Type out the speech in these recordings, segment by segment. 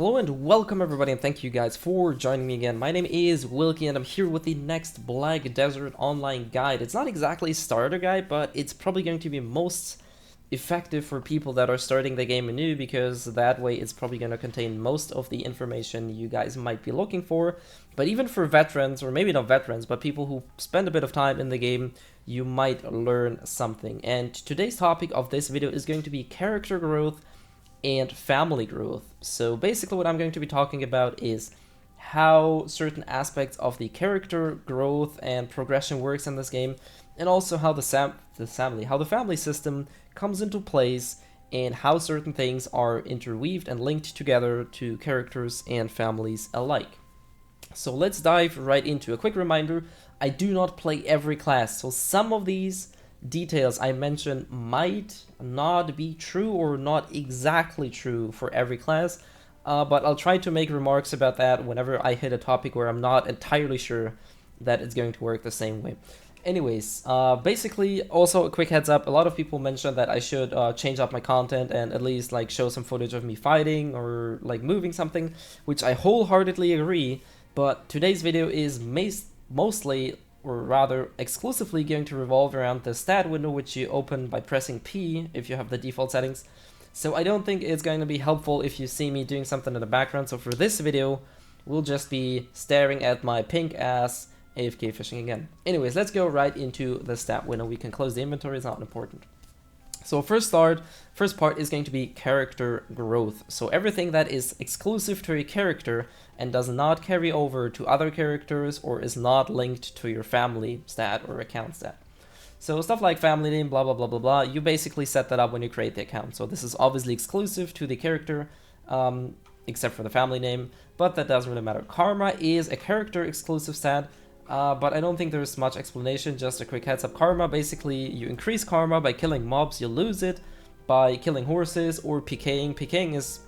Hello and welcome everybody, and thank you guys for joining me again. My name is Wilkie and I'm here with the next Black Desert online guide. It's not exactly a starter guide, but it's probably going to be most effective for people that are starting the game anew, because that way it's probably going to contain most of the information you guys might be looking for. But even for veterans, or maybe not veterans, but people who spend a bit of time in the game, you might learn something. And today's topic of this video is going to be character growth and family growth. So basically what I'm going to be talking about is how certain aspects of the character growth and progression works in this game, and also how the family system comes into place, and how certain things are interweaved and linked together to characters and families alike. So let's dive right into a quick reminder. I do not play every class, so some of these details I mentioned might not be true or not exactly true for every class, but I'll try to make remarks about that whenever I hit a topic where I'm not entirely sure that it's going to work the same way. Anyways, basically, also a quick heads up, a lot of people mentioned that I should change up my content and at least like show some footage of me fighting or like moving something, which I wholeheartedly agree, but today's video is mostly, or rather exclusively, going to revolve around the stat window, which you open by pressing P if you have the default settings. So I don't think it's going to be helpful if you see me doing something in the background. So for this video, we'll just be staring at my pink ass AFK fishing again. Anyways, let's go right into the stat window. We can close the inventory, it's not important. So first part is going to be character growth. So everything that is exclusive to a character and does not carry over to other characters or is not linked to your family stat or account stat. So stuff like family name, blah, blah, blah, blah, blah, you basically set that up when you create the account. So this is obviously exclusive to the character, except for the family name, but that doesn't really matter. Karma is a character exclusive stat, but I don't think there's much explanation, just a quick heads up. Karma, basically, you increase karma by killing mobs, you lose it by killing horses or PKing. PKing is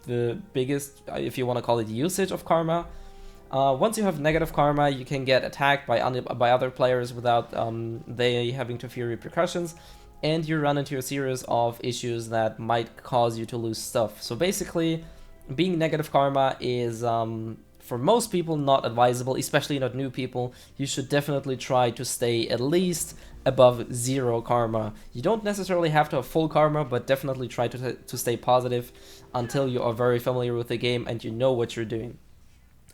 the biggest, if you want to call it, usage of karma. Once you have negative karma, you can get attacked by other players without they having to fear repercussions, and you run into a series of issues that might cause you to lose stuff. So basically, being negative karma is for most people not advisable, especially not new people. You should definitely try to stay at least above 0 karma. You don't necessarily have to have full karma, but definitely try to stay positive until you are very familiar with the game and you know what you're doing.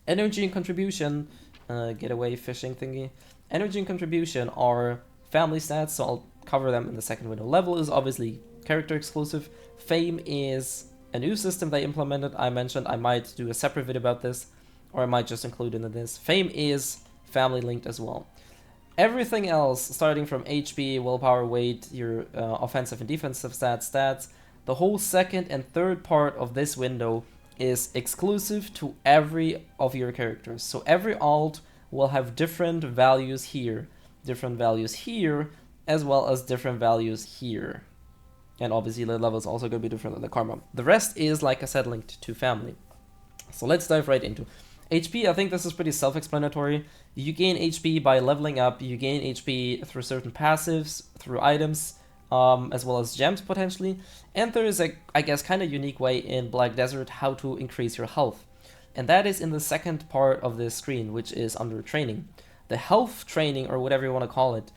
Energy and contribution, getaway fishing thingy. Energy and contribution are family stats, so I'll cover them in the second window. Level is obviously character exclusive. Fame is a new system they implemented. I mentioned I might do a separate video about this, or I might just include it in this. Fame is family linked as well. Everything else, starting from HP, willpower, weight, your offensive and defensive stats, the whole second and third part of this window is exclusive to every of your characters. So every alt will have different values here, as well as different values here. And obviously the level is also going to be different than the karma. The rest is, like I said, linked to family. So let's dive right into HP. I think this is pretty self-explanatory. You gain HP by leveling up. You gain HP through certain passives, through items, as well as gems potentially. And there is a, I guess, kind of unique way in Black Desert how to increase your health. And that is in the second part of this screen, which is under training. The health training, or whatever you want to call it,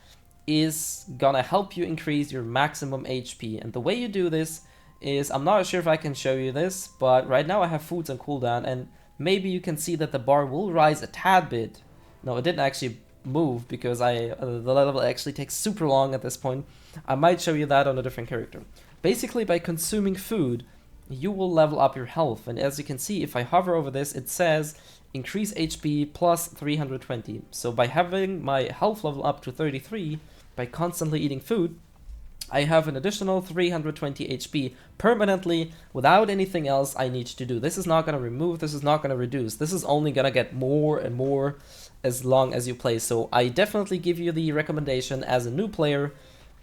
is gonna help you increase your maximum HP. And the way you do this is, I'm not sure if I can show you this, but right now I have foods on cooldown, and maybe you can see that the bar will rise a tad bit. No, it didn't actually move because the level actually takes super long at this point. I might show you that on a different character. Basically, by consuming food, you will level up your health. And as you can see, if I hover over this, it says increase HP plus 320. So by having my health level up to 33, by constantly eating food, I have an additional 320 HP permanently without anything else I need to do. This is not going to remove, this is not going to reduce. This is only going to get more and more as long as you play. So I definitely give you the recommendation as a new player.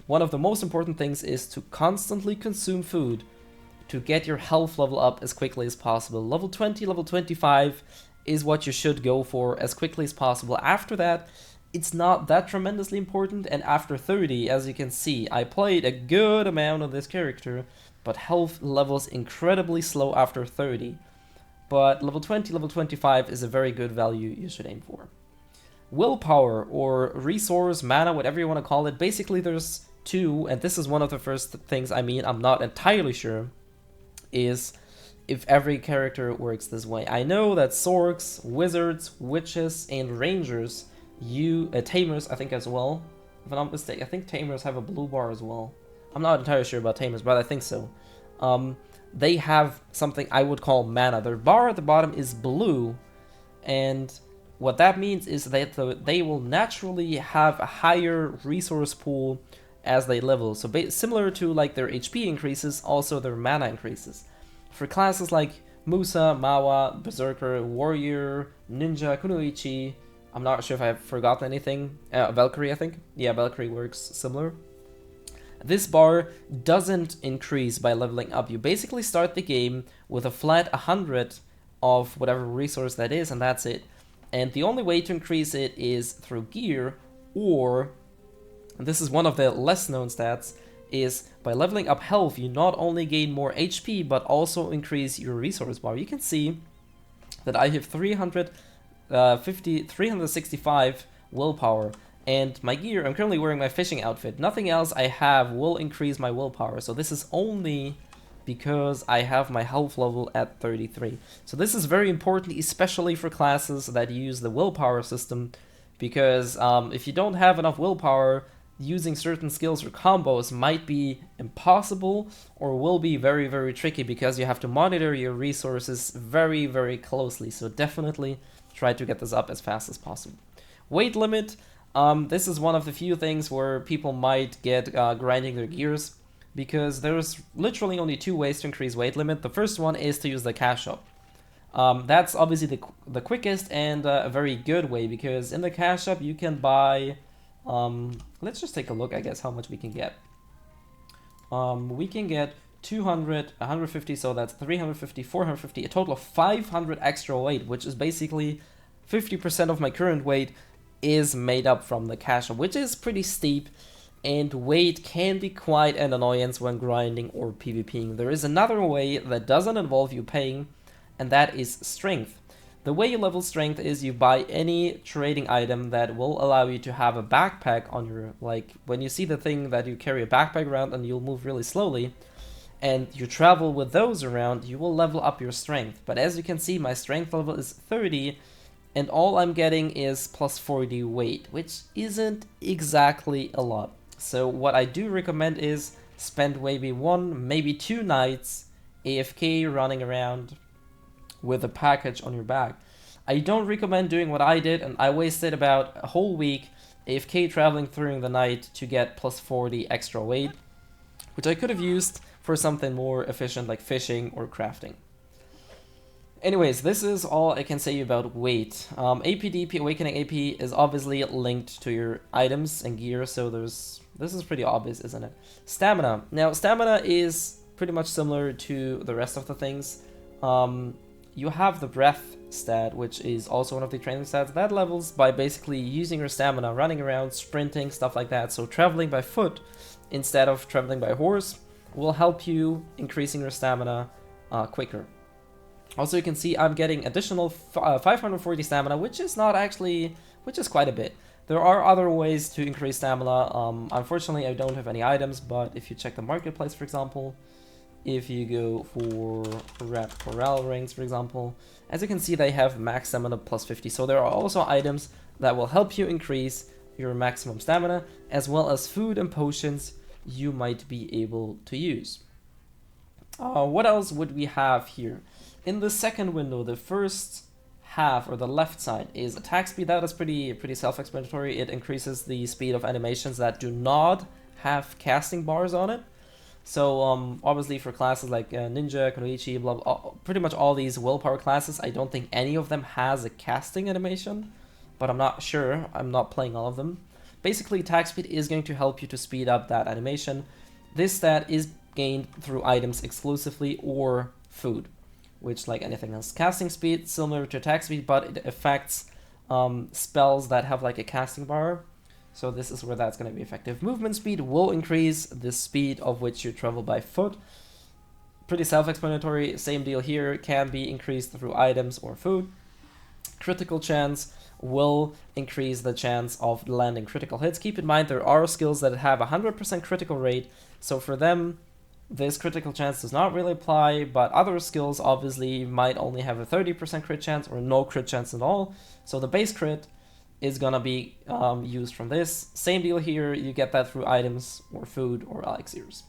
One of the most important things is to constantly consume food to get your health level up as quickly as possible. Level 20, level 25 is what you should go for as quickly as possible. After that, it's not that tremendously important, and after 30, as you can see, I played a good amount of this character, but health levels incredibly slow after 30. but level 20, level 25 is a very good value you should aim for. Willpower, or resource, mana, whatever you want to call it, basically there's two, and this is one of the first things I mean, I'm not entirely sure, is if every character works this way. I know that Sorks, Wizards, Witches, and Rangers, Tamers, I think as well, if I'm not mistaken, I think Tamers have a blue bar as well. I'm not entirely sure about Tamers, but I think so. They have something I would call mana. Their bar at the bottom is blue, and what that means is that they will naturally have a higher resource pool as they level. So similar to like their HP increases, also their mana increases. For classes like Musa, Mawa, Berserker, Warrior, Ninja, Kunoichi, I'm not sure if I've forgotten anything. Valkyrie, I think. Yeah, Valkyrie works similar. This bar doesn't increase by leveling up. You basically start the game with a flat 100 of whatever resource that is, and that's it. And the only way to increase it is through gear, or, and this is one of the less known stats, is by leveling up health, you not only gain more HP, but also increase your resource bar. You can see that I have 365 willpower, and my gear, I'm currently wearing my fishing outfit. Nothing else I have will increase my willpower, so this is only because I have my health level at 33. So this is very important, especially for classes that use the willpower system, because if you don't have enough willpower, using certain skills or combos might be impossible or will be very, very tricky because you have to monitor your resources very, very closely. So definitely try to get this up as fast as possible. Weight limit. This is one of the few things where people might get grinding their gears, because there's literally only two ways to increase weight limit. The first one is to use the cash shop. That's obviously the quickest and a very good way, because in the cash shop you can buy, let's just take a look, I guess, how much we can get. We can get 200, 150, so that's 350, 450, a total of 500 extra weight, which is basically 50% of my current weight is made up from the cash shop, which is pretty steep. And weight can be quite an annoyance when grinding or PvPing. There is another way that doesn't involve you paying, and that is strength. The way you level strength is you buy any trading item that will allow you to have a backpack on your, like, when you see the thing that you carry a backpack around and you'll move really slowly, and you travel with those around, you will level up your strength. But as you can see, my strength level is 30, and all I'm getting is plus 40 weight, which isn't exactly a lot. So what I do recommend is spend maybe 1, maybe 2 nights AFK running around with a package on your back. I don't recommend doing what I did, and I wasted about a whole week AFK traveling through the night to get plus 40 extra weight, which I could have used for something more efficient like fishing or crafting. Anyways, this is all I can say about weight. APDP, Awakening AP, is obviously linked to your items and gear, so this is pretty obvious, isn't it? Stamina. Now, stamina is pretty much similar to the rest of the things. You have the breath stat, which is also one of the training stats. That levels by basically using your stamina, running around, sprinting, stuff like that. So traveling by foot instead of traveling by horse will help you increasing your stamina quicker. Also, you can see I'm getting additional 540 stamina, which is quite a bit. There are other ways to increase stamina. Unfortunately, I don't have any items, but if you check the marketplace, for example, if you go for red coral rings, for example, as you can see, they have max stamina plus 50. So there are also items that will help you increase your maximum stamina, as well as food and potions you might be able to use. What else would we have here? In the second window, the first half, or the left side, is attack speed. That is pretty self-explanatory. It increases the speed of animations that do not have casting bars on it. So obviously for classes like Ninja, Kunoichi, blah, blah, pretty much all these willpower classes, I don't think any of them has a casting animation, but I'm not sure. I'm not playing all of them. Basically, attack speed is going to help you to speed up that animation. This stat is gained through items exclusively or food, which, like anything else, casting speed similar to attack speed, but it affects spells that have like a casting bar. So this is where that's going to be effective. Movement speed will increase the speed of which you travel by foot. pretty self-explanatory. Same deal here, can be increased through items or food. Critical chance will increase the chance of landing critical hits. Keep in mind there are skills that have 100% critical rate, so for them this critical chance does not really apply, but other skills obviously might only have a 30% crit chance or no crit chance at all, so the base crit is gonna be used from this. Same deal here, you get that through items or food or elixirs.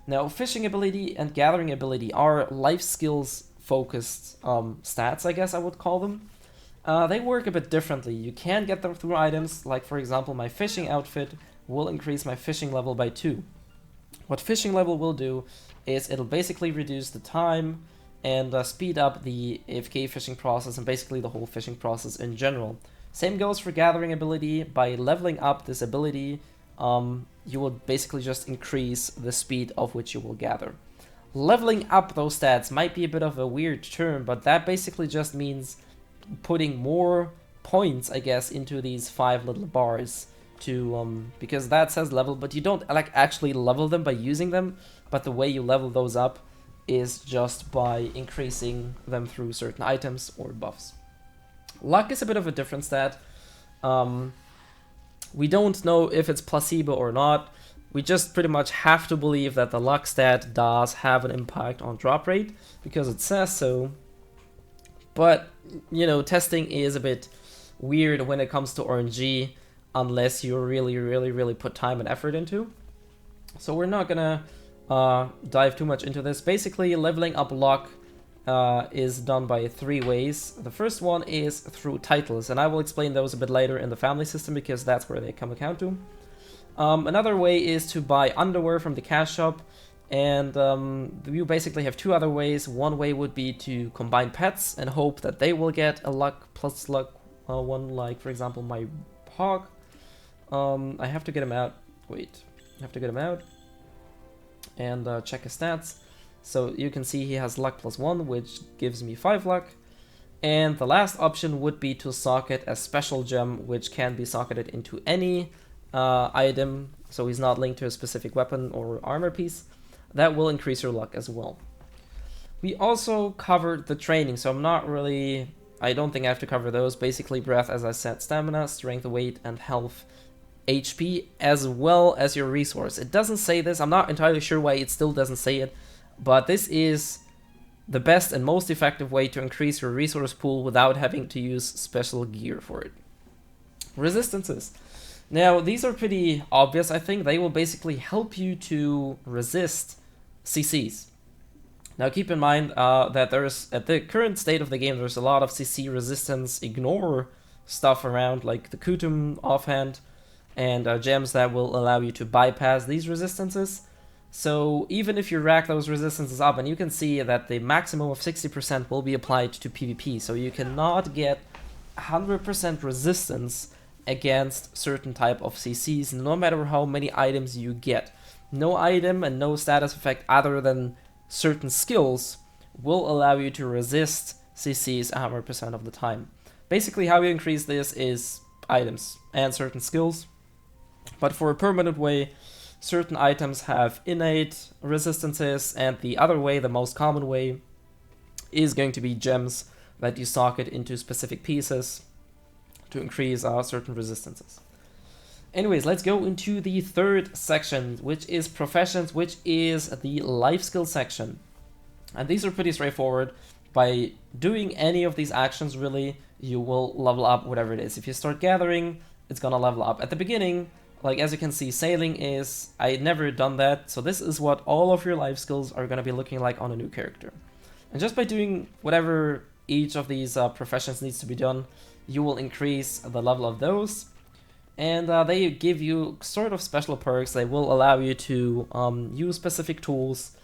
Now, fishing ability and gathering ability are life skills focused stats, I guess I would call them. They work a bit differently. You can get them through items, like for example my fishing outfit will increase my fishing level by 2. What fishing level will do is it'll basically reduce the time and speed up the AFK fishing process and basically the whole fishing process in general. Same goes for gathering ability. By leveling up this ability, you will basically just increase the speed of which you will gather. Leveling up those stats might be a bit of a weird term, but that basically just means putting more points, I guess, into these 5 little bars to because that says level, but you don't like actually level them by using them, but the way you level those up is just by increasing them through certain items or buffs. Luck is a bit of a different stat. We don't know if it's placebo or not. We just pretty much have to believe that the luck stat does have an impact on drop rate because it says so. But, you know, testing is a bit weird when it comes to RNG unless you really put time and effort into. So we're not gonna dive too much into this. Basically, leveling up luck is done by 3 ways. The first one is through titles, and I will explain those a bit later in the family system because that's where they come account to. Another way is to buy underwear from the cash shop, and you basically have 2 other ways. One way would be to combine pets and hope that they will get a luck plus luck one, like for example my hog. I have to get him out. Wait, I have to get him out and check his stats. So you can see he has luck plus 1, which gives me 5 luck. And the last option would be to socket a special gem, which can be socketed into any item, so he's not linked to a specific weapon or armor piece. That will increase your luck as well. We also covered the training, so I don't think I have to cover those. Basically breath, as I said, stamina, strength, weight, and health, HP, as well as your resource. It doesn't say this, I'm not entirely sure why it still doesn't say it, but this is the best and most effective way to increase your resource pool without having to use special gear for it. Resistances. Now, these are pretty obvious, I think. They will basically help you to resist CCs. Now, keep in mind that there's, at the current state of the game, there's a lot of CC resistance ignore stuff around, like the Kutum offhand, and gems that will allow you to bypass these resistances. So even if you rack those resistances up, and you can see that the maximum of 60% will be applied to PvP, so you cannot get 100% resistance against certain type of CCs, no matter how many items you get. No item and no status effect other than certain skills will allow you to resist CCs 100% of the time. Basically, how you increase this is items and certain skills, but for a permanent way, certain items have innate resistances, and the other way, the most common way, is going to be gems that you socket into specific pieces to increase certain resistances. Anyways, let's go into the third section, which is professions, which is the life skill section. And these are pretty straightforward. By doing any of these actions, really, you will level up whatever it is. If you start gathering, it's gonna level up. At the beginning, like as you can see, sailing is, I had never done that, so this is what all of your life skills are gonna be looking like on a new character. And just by doing whatever each of these professions needs to be done, you will increase the level of those. And they give you sort of special perks. They will allow you to use specific tools,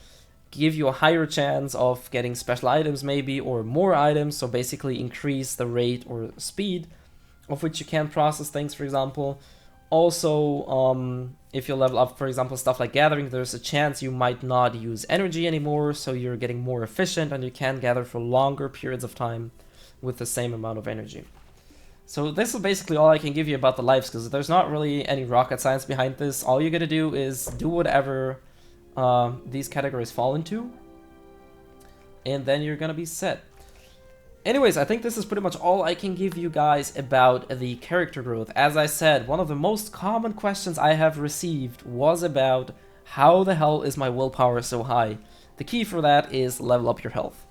give you a higher chance of getting special items maybe, or more items, so basically increase the rate or speed of which you can process things, for example. Also, if you level up, for example, stuff like gathering, there's a chance you might not use energy anymore, so you're getting more efficient and you can gather for longer periods of time with the same amount of energy. So this is basically all I can give you about the life skills. There's not really any rocket science behind this. All you gotta do is do whatever these categories fall into. and then you're gonna be set. Anyways, I think this is pretty much all I can give you guys about the character growth. As I said, one of the most common questions I have received was about how the hell is my willpower so high? The key for that is level up your health.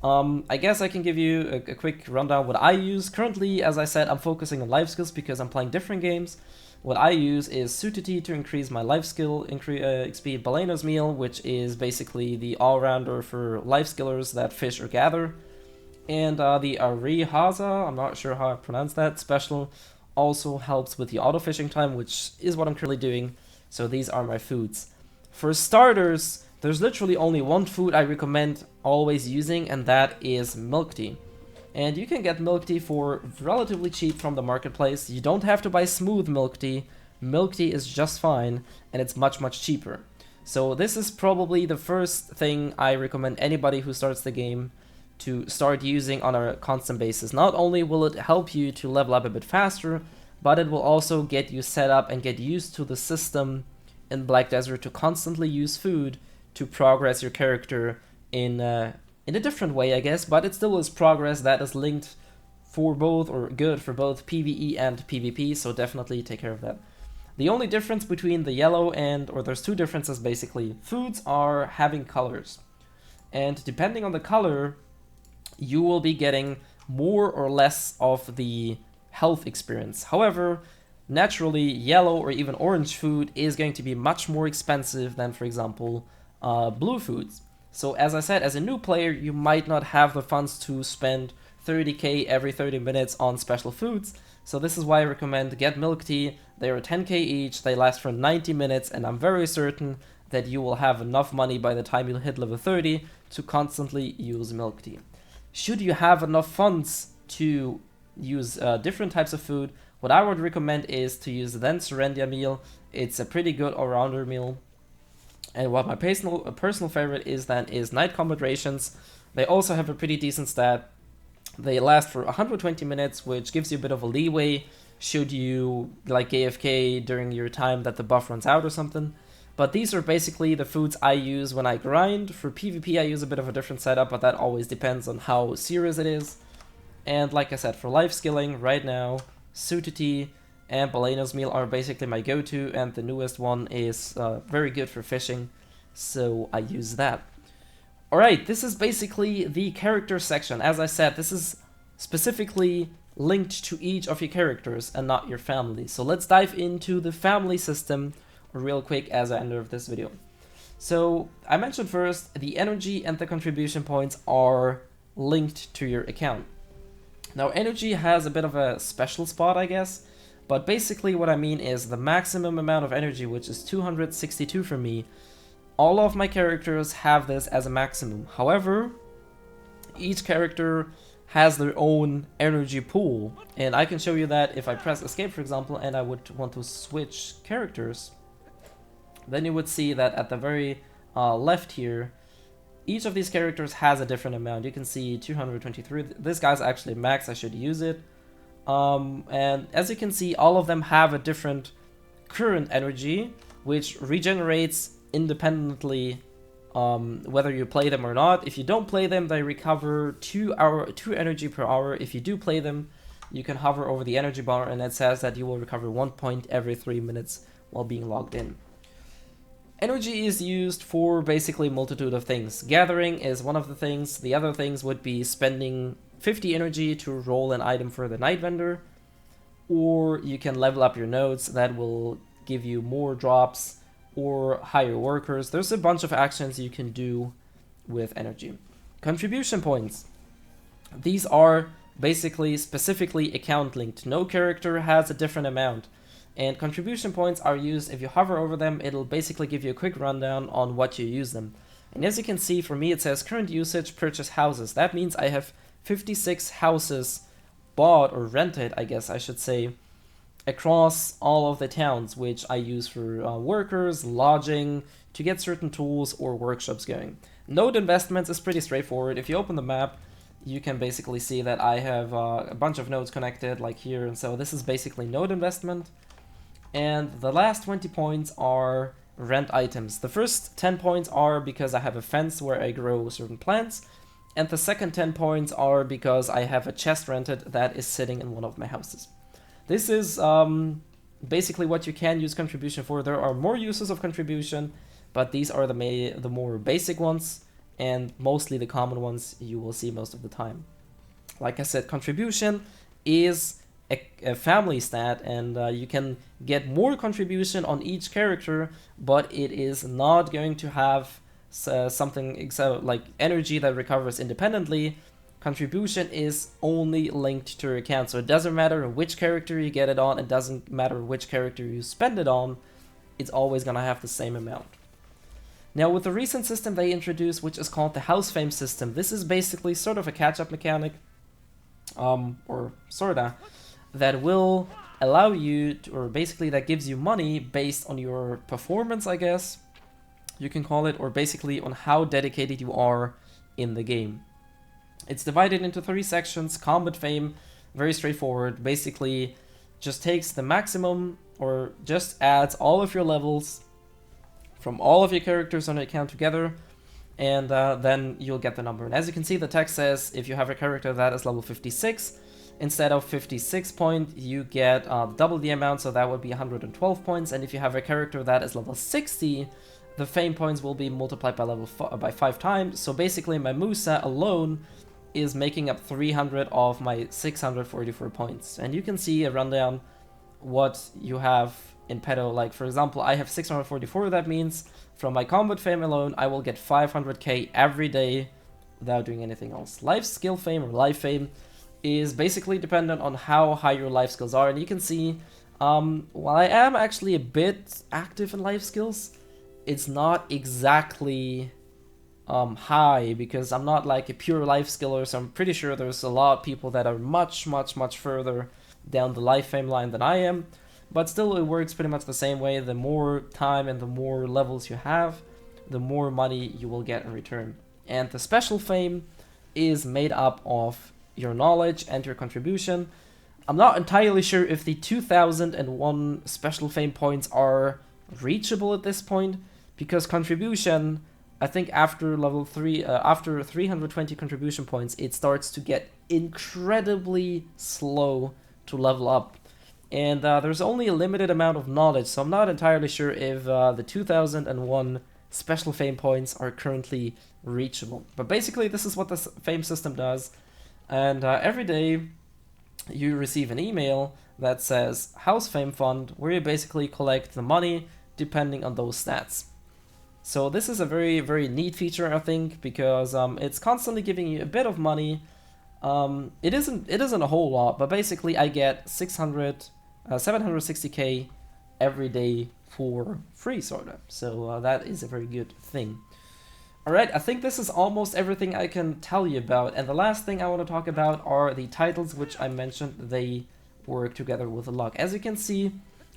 I guess I can give you a quick rundown what I use. Currently, as I said, I'm focusing on life skills because I'm playing different games. What I use is Sutity to increase my life skill, XP, Balena's Meal, which is basically the all-rounder for life skillers that fish or gather. And the Arihaza, I'm not sure how I pronounce that, special also helps with the auto fishing time, which is what I'm currently doing. So these are my foods. For starters, there's literally only one food I recommend always using, and that is milk tea. And you can get milk tea for relatively cheap from the marketplace. You don't have to buy smooth milk tea. Milk tea is just fine, and it's much cheaper. So this is probably the first thing I recommend anybody who starts the game to start using on a constant basis. Not only will it help you to level up a bit faster, but it will also get you set up and get used to the system in Black Desert to constantly use food to progress your character in a different way, I guess, but it still is progress that is linked for both, or good for both PvE and PvP, so definitely take care of that. The only difference between the yellow or there's two differences basically. Foods are having colors, and depending on the color, you will be getting more or less of the health experience. However, naturally, yellow or even orange food is going to be much more expensive than, for example, blue foods. So as I said, as a new player, you might not have the funds to spend 30k every 30 minutes on special foods. So this is why I recommend get milk tea. They are 10k each, they last for 90 minutes, and I'm very certain that you will have enough money by the time you hit level 30 to constantly use milk tea. Should you have enough funds to use different types of food, what I would recommend is to use the then Serendia meal. It's a pretty good all-rounder meal. And what my personal favorite is then is Night Combat Rations. They also have a pretty decent stat. They last for 120 minutes, which gives you a bit of a leeway should you like AFK during your time that the buff runs out or something. But these are basically the foods I use when I grind. For PvP I use a bit of a different setup, but that always depends on how serious it is. And like I said, for life skilling right now, Sutity and Balena's Meal are basically my go-to, and the newest one is very good for fishing, so I use that. Alright, this is basically the character section. As I said, this is specifically linked to each of your characters and not your family. So let's dive into the family system real quick as I end this video. So I mentioned first, the energy and the contribution points are linked to your account. Now energy has a bit of a special spot, I guess, but basically what I mean is the maximum amount of energy, which is 262 for me. All of my characters have this as a maximum. However, each character has their own energy pool, and I can show you that if I press escape, for example, and I would want to switch characters. Then you would see that at the very left here, each of these characters has a different amount. You can see 223. This guy's actually max, I should use it. And as you can see, all of them have a different current energy, which regenerates independently whether you play them or not. If you don't play them, they recover 2 energy per hour. If you do play them, you can hover over the energy bar and it says that you will recover 1 point every 3 minutes while being logged in. Energy is used for basically a multitude of things. Gathering is one of the things. The other things would be spending 50 energy to roll an item for the night vendor, or you can level up your nodes that will give you more drops or hire workers. There's a bunch of actions you can do with energy. Contribution points. These are basically specifically account linked. No character has a different amount. And contribution points are used, if you hover over them, it'll basically give you a quick rundown on what you use them. And as you can see, for me it says current usage, purchase houses. That means I have 56 houses bought or rented, I guess I should say, across all of the towns, which I use for workers, lodging, to get certain tools or workshops going. Node investments is pretty straightforward. If you open the map, you can basically see that I have a bunch of nodes connected like here, and so this is basically node investment. And the last 20 points are rent items. The first 10 points are because I have a fence where I grow certain plants. And the second 10 points are because I have a chest rented that is sitting in one of my houses. This is basically what you can use contribution for. There are more uses of contribution, but these are the more basic ones, and mostly the common ones you will see most of the time. Like I said, contribution is a family stat, and you can get more contribution on each character, but it is not going to have something like energy that recovers independently. Contribution is only linked to your account, so it doesn't matter which character you get it on, it doesn't matter which character you spend it on, it's always gonna have the same amount. Now, with the recent system they introduced, which is called the House Fame system, this is basically sort of a catch-up mechanic, or sorta, that will allow you to, or basically that gives you money based on your performance, I guess you can call it, or basically on how dedicated you are in the game. It's divided into 3 sections. Combat Fame, very straightforward, basically just takes the maximum, or just adds all of your levels from all of your characters on the account together, and then you'll get the number. And as you can see, the text says if you have a character that is level 56, instead of 56 points, you get double the amount, so that would be 112 points. And if you have a character that is level 60, the fame points will be multiplied by 5 times. So basically, my Musa alone is making up 300 of my 644 points. And you can see a rundown what you have in petto. Like, for example, I have 644. That means from my combat fame alone, I will get 500k every day without doing anything else. Life skill fame, or life fame, is basically dependent on how high your life skills are. And you can see, while I am actually a bit active in life skills, it's not exactly high, because I'm not like a pure life skiller, so I'm pretty sure there's a lot of people that are much further down the life fame line than I am. But still, it works pretty much the same way. The more time and the more levels you have, the more money you will get in return. And the special fame is made up of your knowledge and your contribution. I'm not entirely sure if the 2001 special fame points are reachable at this point, because contribution, I think after level 3, after 320 contribution points, it starts to get incredibly slow to level up. And there's only a limited amount of knowledge, so I'm not entirely sure if the 2001 special fame points are currently reachable. But basically, this is what the fame system does. And every day you receive an email that says House Fame Fund, where you basically collect the money depending on those stats. So this is a very neat feature, I think, because it's constantly giving you a bit of money. It isn't a whole lot, but basically I get 760k every day for free, sort of. So that is a very good thing. Alright, I think this is almost everything I can tell you about, and the last thing I want to talk about are the titles, which I mentioned they work together with the luck. As you can see,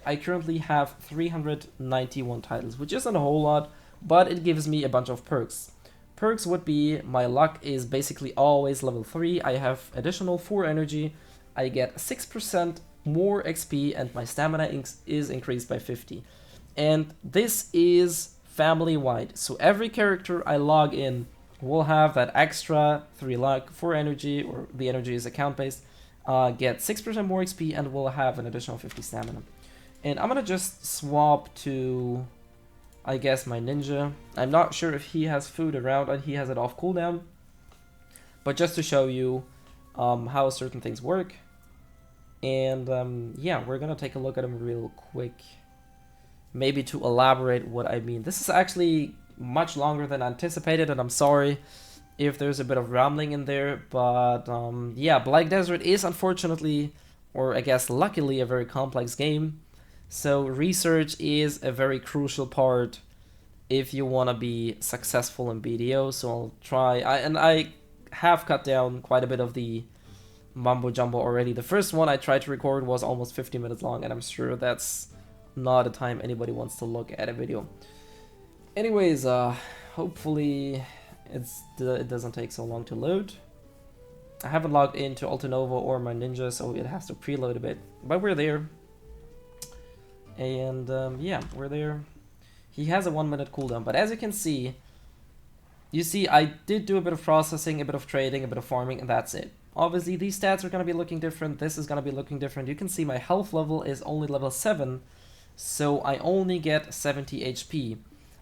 I currently have 391 titles, which isn't a whole lot, but it gives me a bunch of perks. Perks would be, my luck is basically always level 3, I have additional 4 energy, I get 6% more XP, and my stamina is increased by 50. And this is family-wide, so every character I log in will have that extra 3 luck, 4 energy, or the energy is account-based, get 6% more XP, and will have an additional 50 stamina. And I'm gonna just swap to, I guess, my ninja. I'm not sure if he has food around and he has it off cooldown, but just to show you how certain things work. And yeah, we're gonna take a look at him real quick, maybe to elaborate what I mean. This is actually much longer than anticipated, and I'm sorry if there's a bit of rambling in there, but yeah, Black Desert is unfortunately, or I guess luckily, a very complex game. So research is a very crucial part if you want to be successful in BDO. So I'll try, I have cut down quite a bit of the mumbo jumbo already. The first one I tried to record was almost 50 minutes long, and I'm sure that's not a time anybody wants to look at a video. Anyways, hopefully it doesn't take so long to load. I haven't logged into Altanova or my ninja, so it has to preload a bit, but we're there. And yeah, we're there. He has a 1 minute cooldown, but as you can see, you see I did do a bit of processing, a bit of trading, a bit of farming, and that's it. Obviously, these stats are going to be looking different. This is going to be looking different. You can see my health level is only level 7, so I only get 70 HP.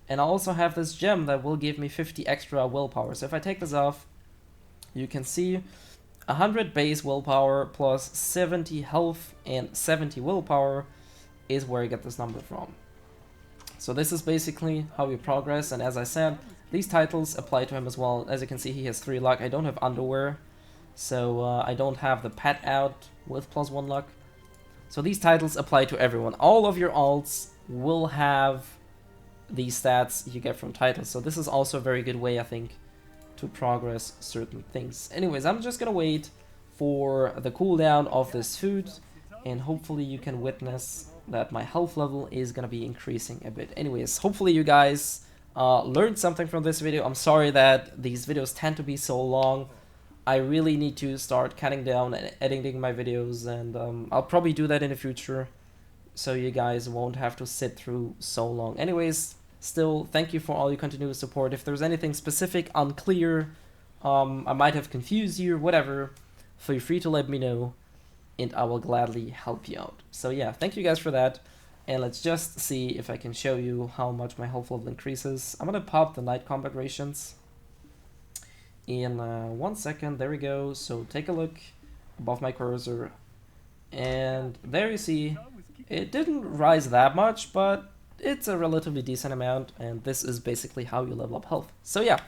And I also have this gem that will give me 50 extra willpower. So if I take this off, you can see 100 base willpower plus 70 health and 70 willpower is where I get this number from. So this is basically how we progress, and as I said, these titles apply to him as well. As you can see, he has 3 luck. I don't have underwear, so I don't have the pet out with +1 luck. So these titles apply to everyone. All of your alts will have these stats you get from titles. So this is also a very good way, I think, to progress certain things. Anyways, I'm just gonna wait for the cooldown of this food, and hopefully you can witness that my health level is gonna be increasing a bit. Anyways, hopefully you guys learned something from this video. I'm sorry that these videos tend to be so long. I really need to start cutting down and editing my videos, and I'll probably do that in the future, so you guys won't have to sit through so long. Anyways, still, thank you for all your continuous support. If there's anything specific, unclear, I might have confused you, whatever, feel free to let me know, and I will gladly help you out. So yeah, thank you guys for that, and let's just see if I can show you how much my health level increases. I'm gonna pop the night combat rations in 1 second. There we go. So take a look above my cursor, and there you see it didn't rise that much, but it's a relatively decent amount, and this is basically how you level up health. So yeah,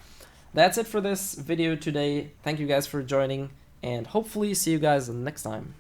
that's it for this video today. Thank you guys for joining, and hopefully see you guys next time.